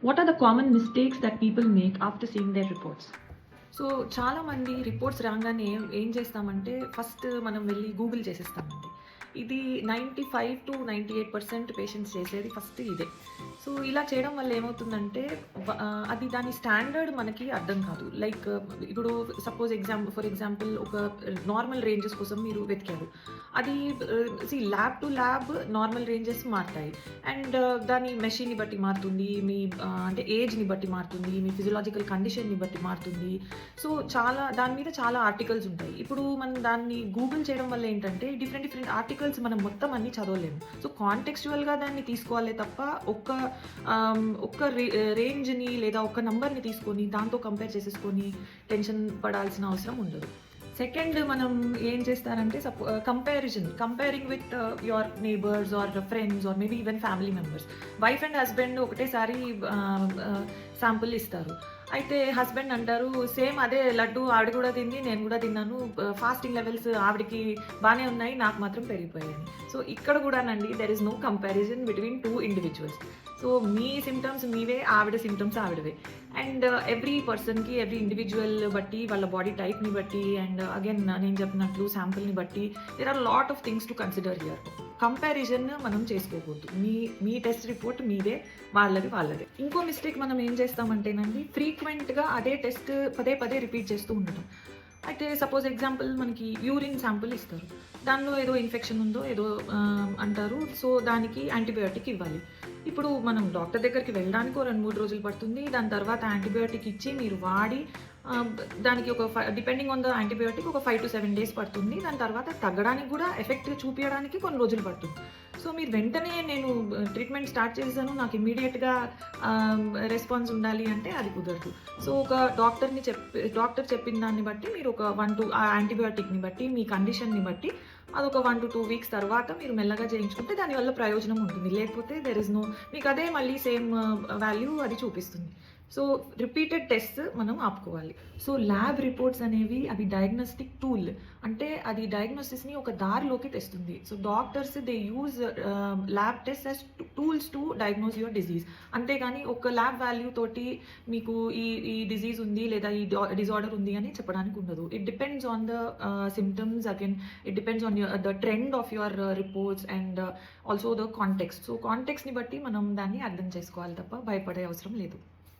What are the common mistakes that people make after seeing their reports? So, చాలామంది reports రాంగానే ఏం చేస్తామంటే, first మనం వెళ్లి గూగుల్ చేసేస్తామండి. ఇది 95-98% పేషెంట్స్ చేసేది ఫస్ట్ ఇదే. సో, ఇలా చేయడం వల్ల ఏమవుతుందంటే, అది దాని స్టాండర్డ్ మనకి అర్థం కాదు. లైక్ ఇప్పుడు సపోజ్ ఫర్ ఎగ్జాంపుల్ ఒక నార్మల్ రేంజెస్ కోసం మీరు వెతికారు. అది lab to lab normal ranges మారతాయి. అండ్ దాని మెషిన్‌ని బట్టి మారుతుంది. మీ అంటే ఏజ్‌ని బట్టి మారుతుంది. మీ ఫిజియోలాజికల్ కండిషన్‌ని బట్టి మారుతుంది. సో, దాని మీద చాలా ఆర్టికల్స్ ఉంటాయి. ఇప్పుడు మనం దాన్ని గూగుల్ చేయడం వల్ల ఏంటంటే, డిఫరెంట్ ఆర్టికల్స్ మనం మొత్తం అన్నీ చదవలేము. సో, కాంటెక్స్చువల్‌గా దాన్ని తీసుకోవాలే తప్ప ఒక్క రేంజ్‌ని లేదా ఒక నంబర్‌ని తీసుకొని దాంతో కంపేర్ చేసేసుకొని టెన్షన్ పడాల్సిన అవసరం ఉండదు. సెకండ్ మనం ఏం చేస్తారంటే comparing with your neighbours or friends or maybe even family members. Wife and husband ఒకటేసారి శాంపుల్ ఇస్తారు. అయితే హస్బెండ్ అంటారు, సేమ్ అదే లడ్డు ఆవిడ కూడా తింది, నేను కూడా తిన్నాను. ఫాస్టింగ్ లెవెల్స్ ఆవిడకి బాగానే ఉన్నాయి, నాకు మాత్రం పెరిగిపోయాయి. సో, ఇక్కడ కూడానండి there is no comparison between 2 individuals. So, మీ సిమ్టమ్స్ మీవే, ఆవిడ సిమ్టమ్స్ ఆవిడవే. అండ్ ఎవ్రీ పర్సన్‌కి, ఎవ్రీ ఇండివిజువల్ బట్టి, వాళ్ళ బాడీ టైప్‌ని బట్టి అండ్ అగైన్ నేను చెప్పినట్లు శాంపుల్‌ని బట్టి there are lot of things to consider here. Comparison మనం చేసుకోకూడదు. మీ టెస్ట్ రిపోర్ట్ మీదే, వాళ్ళదే. ఇంకో మిస్టేక్ మనం ఏం చేస్తామంటేనండి, ఫ్రీక్వెంట్‌గా అదే టెస్ట్ పదే రిపీట్ చేస్తూ ఉండటం. అయితే సపోజ్ ఎగ్జాంపుల్ మనకి యూరిన్ శాంపుల్ ఇస్తారు. దానిలో ఏదో ఇన్ఫెక్షన్ ఉందో ఏదో అంటారు. సో, దానికి యాంటీబయాటిక్ ఇవ్వాలి. ఇప్పుడు మనం డాక్టర్ దగ్గరికి వెళ్ళడానికి 2-3 రోజులు పడుతుంది. దాని తర్వాత యాంటీబయాటిక్ ఇచ్చి మీరు వాడి దానికి డిపెండింగ్ ఆన్ ద యాంటీబయాటిక్ ఒక 5-7 డేస్ పడుతుంది. దాని తర్వాత తగ్గడానికి కూడా ఎఫెక్ట్ చూపియడానికి కొన్ని రోజులు పడుతుంది. సో, మీరు వెంటనే నేను ట్రీట్మెంట్ స్టార్ట్ చేశాను, నాకు ఇమ్మీడియేట్‌గా రెస్పాన్స్ ఉండాలి అంటే అది కుదరదు. సో, ఒక డాక్టర్ చెప్పిన దాన్ని బట్టి మీరు ఒక 1-2 ఆ యాంటీబయాటిక్‌ని బట్టి, మీ కండిషన్‌ని బట్టి అదొక 1-2 వీక్స్ తర్వాత మీరు మెల్లగా చేయించుకుంటే దానివల్ల ప్రయోజనం ఉంటుంది. లేకపోతే మీకు అదే మళ్ళీ సేమ్ వాల్యూ అది చూపిస్తుంది. సో, రిపీటెడ్ టెస్ట్స్ మనం ఆపుకోవాలి. సో, ల్యాబ్ రిపోర్ట్స్ అనేవి అవి డయాగ్నోస్టిక్ టూల్. అంటే అది డయాగ్నోసిస్‌ని ఒక దారిలోకి తెస్తుంది. So, doctors they use lab test as tools to diagnose your disease. అంతేగాని ఒక ల్యాబ్ వాల్యూ తోటి మీకు ఈ డిసీజ్ ఉంది లేదా ఈ డిజార్డర్ ఉంది అని చెప్పడానికి ఉండదు. It depends on the symptoms. Again it depends on the trend of your reports and also the context. So, కాంటెక్స్ట్‌ని బట్టి మనం దాన్ని అర్థం చేసుకోవాలి తప్ప భయపడే అవసరం లేదు.